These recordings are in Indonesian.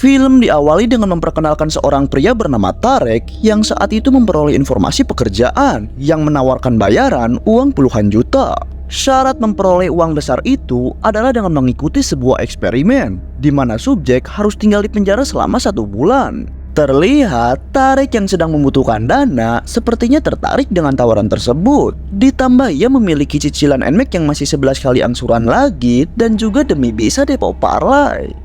Film diawali dengan memperkenalkan seorang pria bernama Tarek yang saat itu memperoleh informasi pekerjaan yang menawarkan bayaran uang puluhan juta. Syarat memperoleh uang besar itu adalah dengan mengikuti sebuah eksperimen di mana subjek harus tinggal di penjara selama 1 bulan. Terlihat Tarek yang sedang membutuhkan dana sepertinya tertarik dengan tawaran tersebut. Ditambah ia memiliki cicilan NMAX yang masih 11 kali angsuran lagi dan juga demi bisa depo parlay.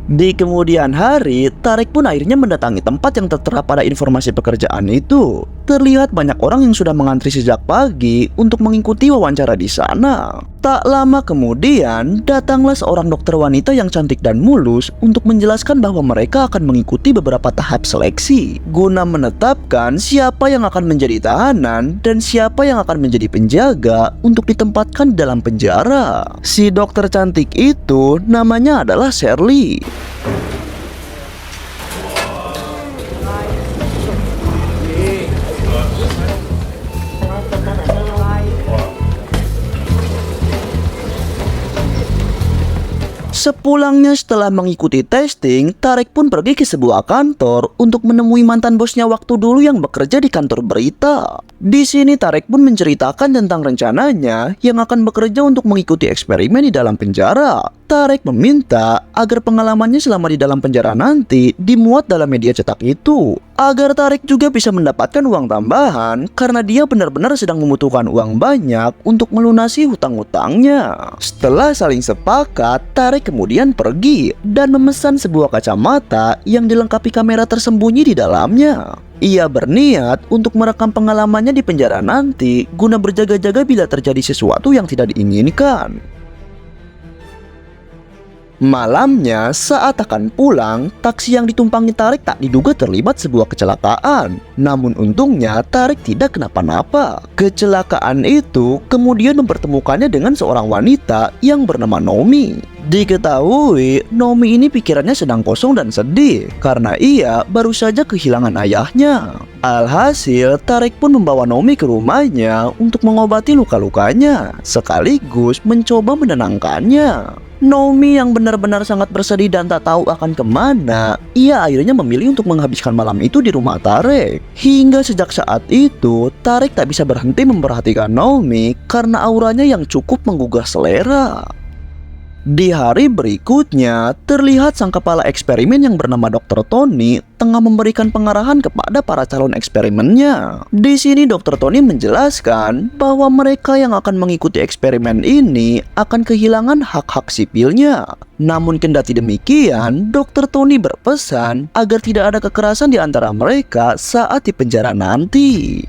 Di kemudian hari, Tarek pun akhirnya mendatangi tempat yang tertera pada informasi pekerjaan itu. Terlihat banyak orang yang sudah mengantri sejak pagi untuk mengikuti wawancara di sana. Tak lama kemudian, datanglah seorang dokter wanita yang cantik dan mulus untuk menjelaskan bahwa mereka akan mengikuti beberapa tahap seleksi guna menetapkan siapa yang akan menjadi tahanan dan siapa yang akan menjadi penjaga untuk ditempatkan di dalam penjara. Si dokter cantik itu namanya adalah Shirley. Sepulangnya setelah mengikuti testing, Tarek pun pergi ke sebuah kantor untuk menemui mantan bosnya waktu dulu yang bekerja di kantor berita. Di sini Tarek pun menceritakan tentang rencananya yang akan bekerja untuk mengikuti eksperimen di dalam penjara. Tarek meminta agar pengalamannya selama di dalam penjara nanti dimuat dalam media cetak itu, agar Tarek juga bisa mendapatkan uang tambahan karena dia benar-benar sedang membutuhkan uang banyak untuk melunasi hutang-hutangnya. Setelah saling sepakat, Tarek kemudian pergi dan memesan sebuah kacamata yang dilengkapi kamera tersembunyi di dalamnya. Ia berniat untuk merekam pengalamannya di penjara nanti guna berjaga-jaga bila terjadi sesuatu yang tidak diinginkan. Malamnya, saat akan pulang, taksi yang ditumpangi Tarek tak diduga terlibat sebuah kecelakaan. Namun untungnya Tarek tidak kenapa-napa. Kecelakaan itu kemudian mempertemukannya dengan seorang wanita yang bernama Nomi. Diketahui, Nomi ini pikirannya sedang kosong dan sedih karena ia baru saja kehilangan ayahnya. Alhasil, Tarek pun membawa Nomi ke rumahnya untuk mengobati luka-lukanya, sekaligus mencoba menenangkannya. Nomi yang benar-benar sangat bersedih dan tak tahu akan kemana, ia akhirnya memilih untuk menghabiskan malam itu di rumah Tarek. Hingga sejak saat itu, Tarek tak bisa berhenti memperhatikan Nomi karena auranya yang cukup menggugah selera. Di hari berikutnya, terlihat sang kepala eksperimen yang bernama Dr. Tony tengah memberikan pengarahan kepada para calon eksperimennya. Di sini Dr. Tony menjelaskan bahwa mereka yang akan mengikuti eksperimen ini akan kehilangan hak-hak sipilnya. Namun kendati demikian, Dr. Tony berpesan agar tidak ada kekerasan di antara mereka saat di penjara nanti.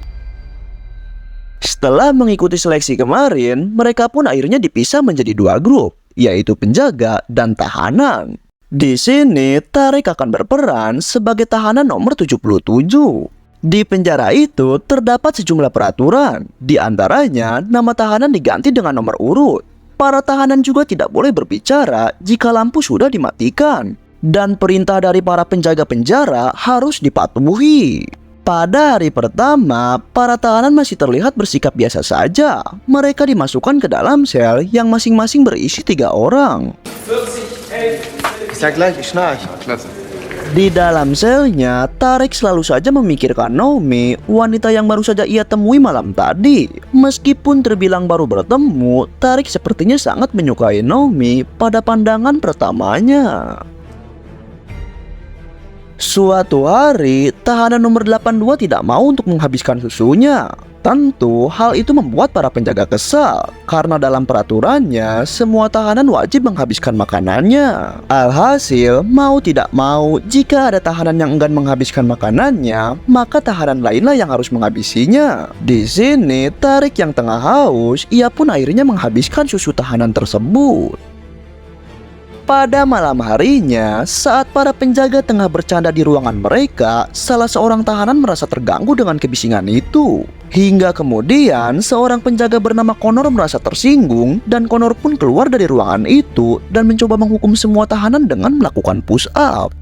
Setelah mengikuti seleksi kemarin, mereka pun akhirnya dipisah menjadi 2 grup, yaitu penjaga dan tahanan. Di sini Tarek akan berperan sebagai tahanan nomor 77. Di penjara itu terdapat sejumlah peraturan. Di antaranya, nama tahanan diganti dengan nomor urut. Para tahanan juga tidak boleh berbicara jika lampu sudah dimatikan. Dan perintah dari para penjaga penjara harus dipatuhi. Pada hari pertama, para tahanan masih terlihat bersikap biasa saja. Mereka dimasukkan ke dalam sel yang masing-masing berisi 3 orang. Di dalam selnya, Tarek selalu saja memikirkan Nomi, wanita yang baru saja ia temui malam tadi. Meskipun terbilang baru bertemu, Tarek sepertinya sangat menyukai Nomi pada pandangan pertamanya. Suatu hari, tahanan nomor 82 tidak mau untuk menghabiskan susunya. Tentu, hal itu membuat para penjaga kesal, karena dalam peraturannya, semua tahanan wajib menghabiskan makanannya. Alhasil, mau tidak mau, jika ada tahanan yang enggan menghabiskan makanannya, maka tahanan lainlah yang harus menghabisinya. Di sini, Tarek yang tengah haus, ia pun akhirnya menghabiskan susu tahanan tersebut. Pada malam harinya, saat para penjaga tengah bercanda di ruangan mereka, salah seorang tahanan merasa terganggu dengan kebisingan itu. Hingga kemudian, seorang penjaga bernama Connor merasa tersinggung dan Connor pun keluar dari ruangan itu dan mencoba menghukum semua tahanan dengan melakukan push up.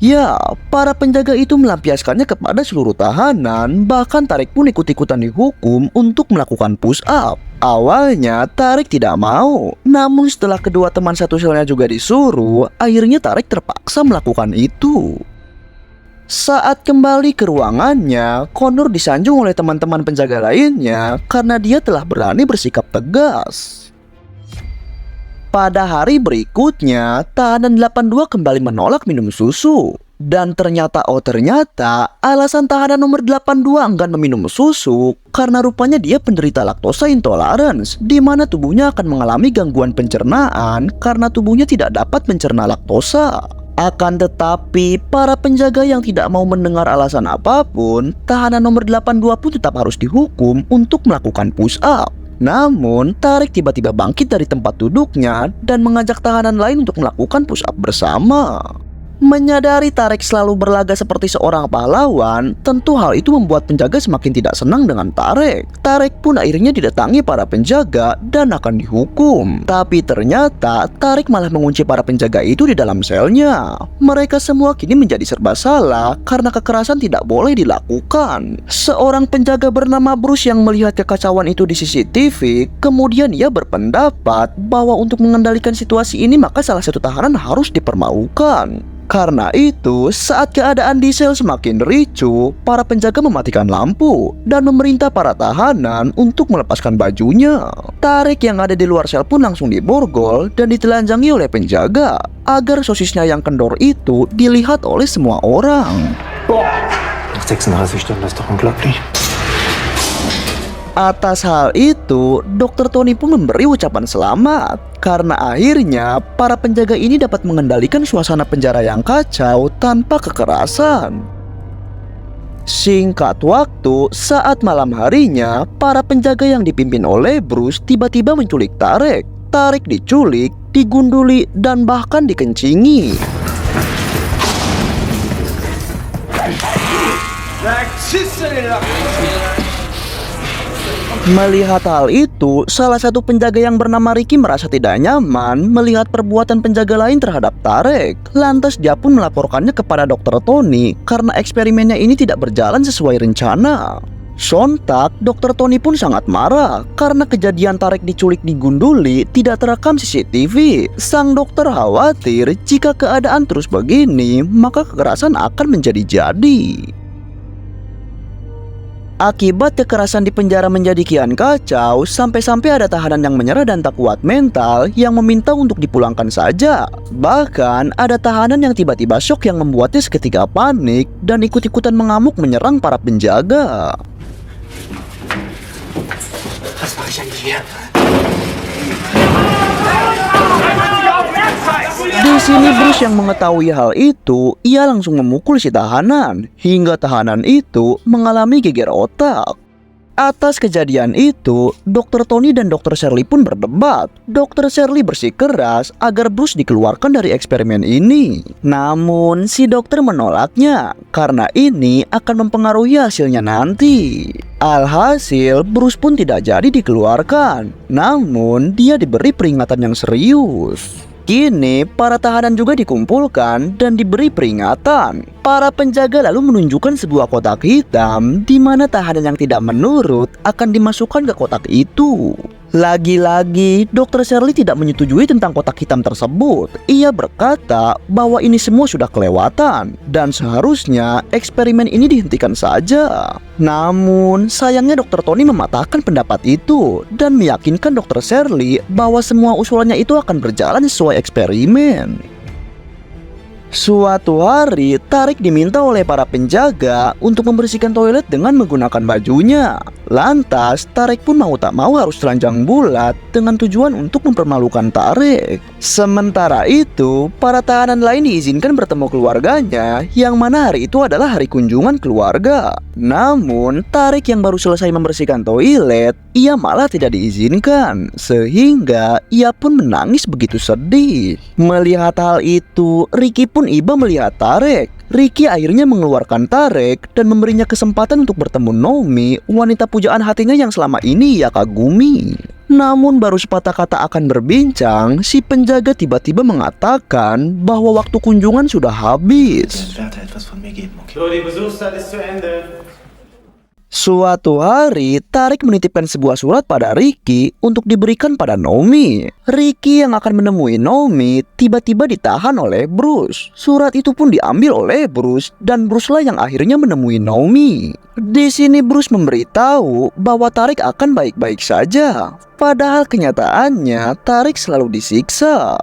Ya, para penjaga itu melampiaskannya kepada seluruh tahanan, bahkan Tarek pun ikut-ikutan dihukum untuk melakukan push up. Awalnya Tarik tidak mau, namun setelah kedua teman satu selnya juga disuruh, akhirnya Tarik terpaksa melakukan itu. Saat kembali ke ruangannya, Connor disanjung oleh teman-teman penjaga lainnya karena dia telah berani bersikap tegas. Pada hari berikutnya, tahanan 82 kembali menolak minum susu. Dan ternyata alasan tahanan nomor 82 enggan meminum susu karena rupanya dia penderita laktosa intolerance, di mana tubuhnya akan mengalami gangguan pencernaan karena tubuhnya tidak dapat mencerna laktosa. Akan tetapi, para penjaga yang tidak mau mendengar alasan apapun, tahanan nomor 82 pun tetap harus dihukum untuk melakukan push up. Namun, Tarik tiba-tiba bangkit dari tempat duduknya dan mengajak tahanan lain untuk melakukan push up bersama. Menyadari Tarik selalu berlaga seperti seorang pahlawan, tentu hal itu membuat penjaga semakin tidak senang dengan Tarik. Tarik pun akhirnya didatangi para penjaga dan akan dihukum. Tapi ternyata Tarik malah mengunci para penjaga itu di dalam selnya. Mereka semua kini menjadi serba salah karena kekerasan tidak boleh dilakukan. Seorang penjaga bernama Bruce yang melihat kekacauan itu di CCTV, kemudian ia berpendapat bahwa untuk mengendalikan situasi ini maka salah satu tahanan harus dipermalukan. Karena itu, saat keadaan di sel semakin ricuh, para penjaga mematikan lampu dan memerintah para tahanan untuk melepaskan bajunya. Tarik yang ada di luar sel pun langsung diborgol dan ditelanjangi oleh penjaga agar sosisnya yang kendor itu dilihat oleh semua orang. Nach 36 Stunden, das ist doch unglaublich. Atas hal itu, Dr. Tony pun memberi ucapan selamat karena akhirnya para penjaga ini dapat mengendalikan suasana penjara yang kacau tanpa kekerasan. Singkat waktu, saat malam harinya, para penjaga yang dipimpin oleh Bruce tiba-tiba menculik Tarik. Tarik diculik, digunduli, dan bahkan dikencingi. Melihat hal itu, salah satu penjaga yang bernama Ricky merasa tidak nyaman melihat perbuatan penjaga lain terhadap Tarik. Lantas dia pun melaporkannya kepada Dr. Tony karena eksperimennya ini tidak berjalan sesuai rencana. Sontak, Dr. Tony pun sangat marah karena kejadian Tarik diculik digunduli tidak terekam CCTV. Sang dokter khawatir jika keadaan terus begini, maka kekerasan akan menjadi-jadi. Akibat kekerasan di penjara menjadi kian kacau, sampai-sampai ada tahanan yang menyerah dan tak kuat mental yang meminta untuk dipulangkan saja. Bahkan ada tahanan yang tiba-tiba syok yang membuatnya seketika panik dan ikut-ikutan mengamuk menyerang para penjaga. Was mache ich eigentlich hier? Di sini Bruce yang mengetahui hal itu, ia langsung memukul si tahanan hingga tahanan itu mengalami geger otak. Atas kejadian itu, Dr. Tony dan Dr. Shirley pun berdebat. Dr. Shirley bersikeras agar Bruce dikeluarkan dari eksperimen ini. Namun, si dokter menolaknya karena ini akan mempengaruhi hasilnya nanti. Alhasil, Bruce pun tidak jadi dikeluarkan. Namun, dia diberi peringatan yang serius. Kini, para tahanan juga dikumpulkan dan diberi peringatan. Para penjaga lalu menunjukkan sebuah kotak hitam di mana tahanan yang tidak menurut akan dimasukkan ke kotak itu. Lagi-lagi, Dr. Shirley tidak menyetujui tentang kotak hitam tersebut. Ia berkata bahwa ini semua sudah kelewatan dan seharusnya eksperimen ini dihentikan saja. Namun, sayangnya Dr. Tony mematahkan pendapat itu dan meyakinkan Dr. Shirley bahwa semua usulannya itu akan berjalan sesuai eksperimen. Suatu hari, Tarik diminta oleh para penjaga untuk membersihkan toilet dengan menggunakan bajunya. Lantas, Tarik pun mau tak mau harus telanjang bulat dengan tujuan untuk mempermalukan Tarik. Sementara itu, para tahanan lain diizinkan bertemu keluarganya, yang mana hari itu adalah hari kunjungan keluarga. Namun, Tarik yang baru selesai membersihkan toilet, ia malah tidak diizinkan, sehingga ia pun menangis begitu sedih. Melihat hal itu, Ricky pun iba melihat Tarik. Ricky akhirnya mengeluarkan Tarik dan memberinya kesempatan untuk bertemu Nomi, wanita pujaan hatinya yang selama ini ia kagumi. Namun baru sepatah kata akan berbincang, si penjaga tiba-tiba mengatakan bahwa waktu kunjungan sudah habis. Suatu hari, Tarik menitipkan sebuah surat pada Ricky untuk diberikan pada Naomi. Ricky yang akan menemui Naomi tiba-tiba ditahan oleh Bruce. Surat itu pun diambil oleh Bruce dan Bruce lah yang akhirnya menemui Naomi. Di sini Bruce memberitahu bahwa Tarik akan baik-baik saja. Padahal kenyataannya Tarik selalu disiksa.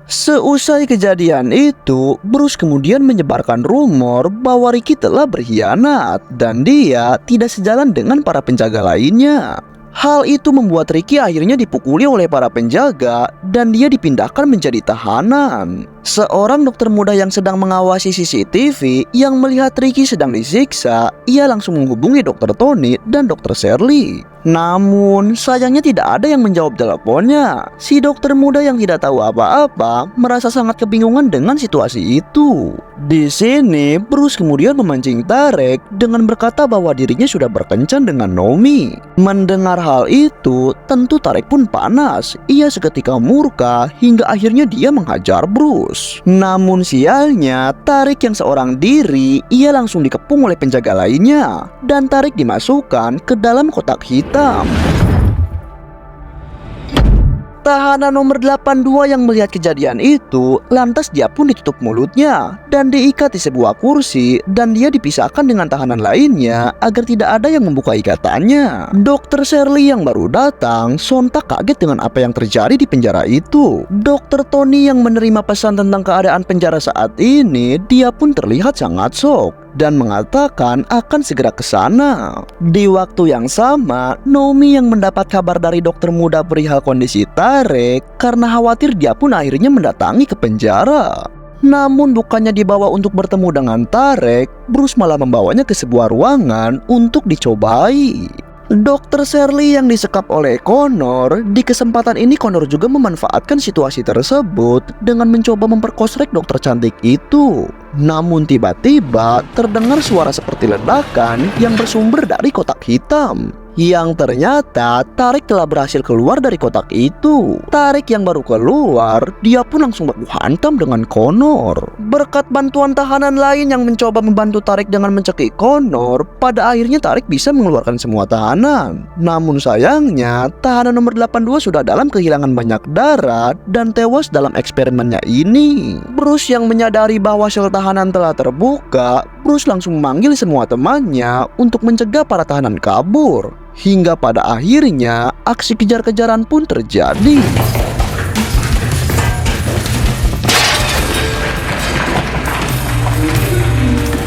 Seusai kejadian itu, Bruce kemudian menyebarkan rumor bahwa Ricky telah berkhianat dan dia tidak sejalan dengan para penjaga lainnya. Hal itu membuat Ricky akhirnya dipukuli oleh para penjaga dan dia dipindahkan menjadi tahanan. Seorang dokter muda yang sedang mengawasi CCTV yang melihat Ricky sedang disiksa, ia langsung menghubungi Dr. Tony dan Dr. Shirley. Namun, sayangnya tidak ada yang menjawab teleponnya. Si dokter muda yang tidak tahu apa-apa merasa sangat kebingungan dengan situasi itu. Di sini, Bruce kemudian memancing Tarek dengan berkata bahwa dirinya sudah berkencan dengan Naomi. Mendengar hal itu, tentu Tarek pun panas. Ia seketika murka hingga akhirnya dia menghajar Bruce. Namun sialnya, Tarek yang seorang diri, ia langsung dikepung oleh penjaga lainnya. Dan Tarek dimasukkan ke dalam kotak hitam. Tahanan nomor 82 yang melihat kejadian itu, lantas dia pun ditutup mulutnya dan diikat di sebuah kursi dan dia dipisahkan dengan tahanan lainnya agar tidak ada yang membuka ikatannya. Dr. Shirley yang baru datang sontak kaget dengan apa yang terjadi di penjara itu. Dr. Tony yang menerima pesan tentang keadaan penjara saat ini, dia pun terlihat sangat shock dan mengatakan akan segera ke sana. Di waktu yang sama, Naomi yang mendapat kabar dari dokter muda perihal kondisi Tarek karena khawatir dia pun akhirnya mendatangi ke penjara. Namun bukannya dibawa untuk bertemu dengan Tarek, Bruce malah membawanya ke sebuah ruangan untuk dicobai. Dr. Shirley yang disekap oleh Connor, di kesempatan ini Connor juga memanfaatkan situasi tersebut dengan mencoba memperkosrek dokter cantik itu. Namun tiba-tiba terdengar suara seperti ledakan yang bersumber dari kotak hitam. Yang ternyata Tarek telah berhasil keluar dari kotak itu. Tarek yang baru keluar, dia pun langsung baku hantam dengan Connor. Berkat bantuan tahanan lain yang mencoba membantu Tarek dengan mencekik Connor, pada akhirnya Tarek bisa mengeluarkan semua tahanan. Namun sayangnya, tahanan nomor 82 sudah dalam kehilangan banyak darah dan tewas dalam eksperimennya ini. Bruce yang menyadari bahwa sel tahanan telah terbuka, Bruce langsung memanggil semua temannya untuk mencegah para tahanan kabur. Hingga pada akhirnya aksi kejar-kejaran pun terjadi.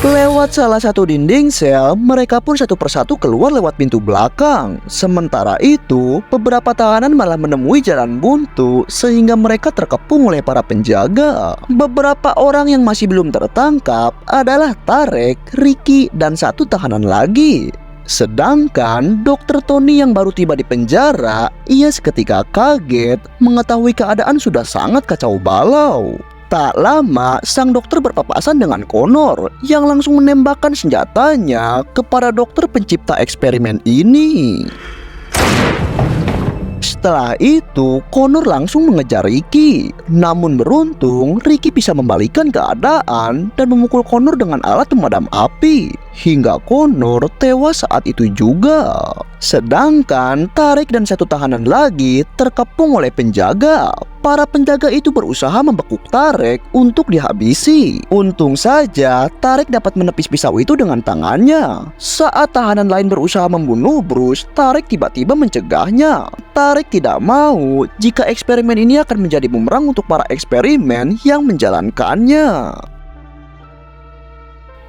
Lewat salah satu dinding sel, mereka pun satu persatu keluar lewat pintu belakang. Sementara itu, beberapa tahanan malah menemui jalan buntu sehingga mereka terkepung oleh para penjaga. Beberapa orang yang masih belum tertangkap adalah Tarek, Ricky, dan satu tahanan lagi. Sedangkan Dr. Tony yang baru tiba di penjara, ia seketika kaget mengetahui keadaan sudah sangat kacau balau. Tak lama, sang dokter berpapasan dengan Connor yang langsung menembakkan senjatanya kepada dokter pencipta eksperimen ini. Setelah itu, Connor langsung mengejar Ricky. Namun beruntung, Ricky bisa membalikan keadaan dan memukul Connor dengan alat pemadam api. Hingga Connor tewas saat itu juga. Sedangkan Tarek dan satu tahanan lagi terkepung oleh penjaga. Para penjaga itu berusaha membekuk Tarek untuk dihabisi. Untung saja Tarek dapat menepis pisau itu dengan tangannya. Saat tahanan lain berusaha membunuh Bruce, Tarek tiba-tiba mencegahnya. Tarek tidak mau jika eksperimen ini akan menjadi bumerang untuk para eksperimen yang menjalankannya.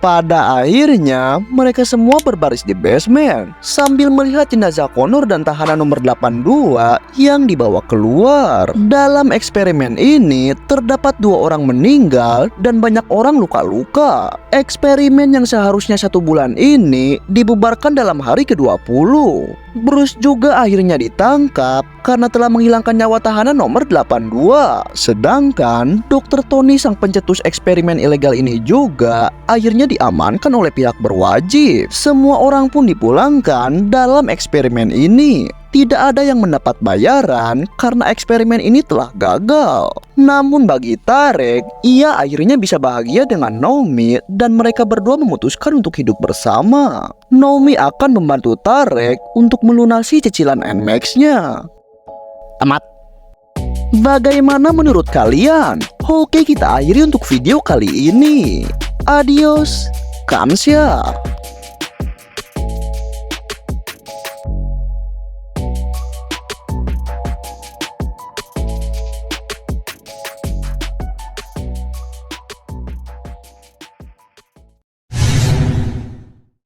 Pada akhirnya, mereka semua berbaris di basement sambil melihat jenazah Connor dan tahanan nomor 82 yang dibawa keluar. Dalam eksperimen ini, terdapat 2 orang meninggal dan banyak orang luka-luka. Eksperimen yang seharusnya 1 bulan ini dibubarkan dalam hari ke-20. Bruce juga akhirnya ditangkap karena telah menghilangkan nyawa tahanan nomor 82. Sedangkan Dr. Tony sang pencetus eksperimen ilegal ini juga akhirnya diamankan oleh pihak berwajib. Semua orang pun dipulangkan dalam eksperimen ini. tidak ada yang mendapat bayaran karena eksperimen ini telah gagal. Namun bagi Tarek, ia akhirnya bisa bahagia dengan Naomi dan mereka berdua memutuskan untuk hidup bersama. Naomi akan membantu Tarek untuk melunasi cicilan Nmax-nya. Tamat. Bagaimana menurut kalian? Oke, kita akhiri untuk video kali ini. Adios, kamsahamnida.